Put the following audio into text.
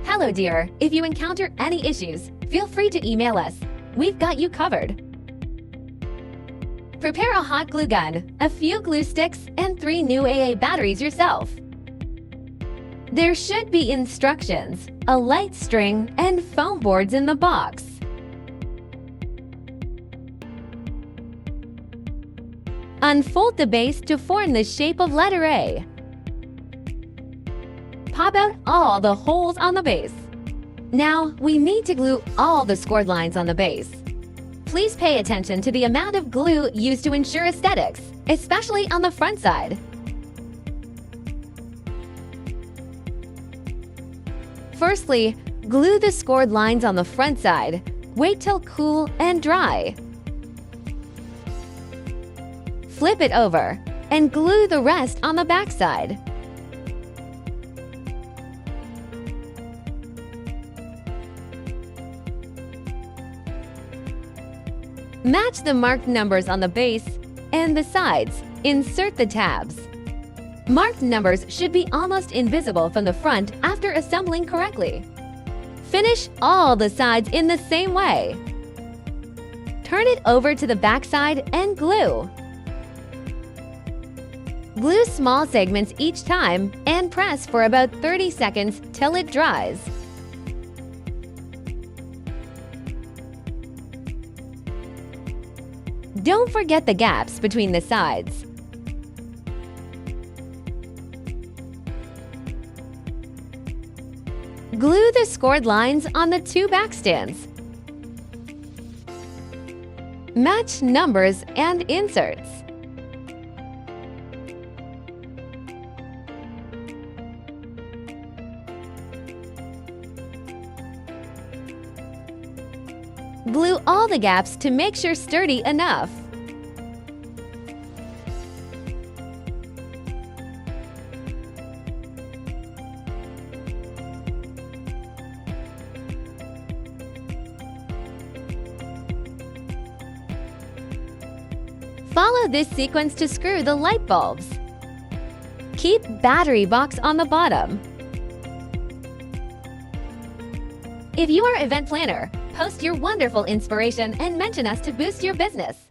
Hello dear, if you encounter any issues, feel free to email us. We've got you covered. Prepare a hot glue gun, a few glue sticks, and 3 new AA batteries yourself. There should be instructions, a light string, and foam boards in the box. Unfold the base to form the shape of letter A. Pop out all the holes on the base. Now, we need to glue all the scored lines on the base. Please pay attention to the amount of glue used to ensure aesthetics, especially on the front side. Firstly, glue the scored lines on the front side. Wait till cool and dry. Flip it over and glue the rest on the back side. Match the marked numbers on the base and the sides. Insert the tabs. Marked numbers should be almost invisible from the front after assembling correctly. Finish all the sides in the same way. Turn it over to the back side and glue. Glue small segments each time and press for about 30 seconds till it dries. Don't forget the gaps between the sides. Glue the scored lines on the 2 back stands. Match numbers and inserts. Glue all the gaps to make sure sturdy enough. Follow this sequence to screw the light bulbs. Keep battery box on the bottom. If you are an event planner, post your wonderful inspiration and mention us to boost your business.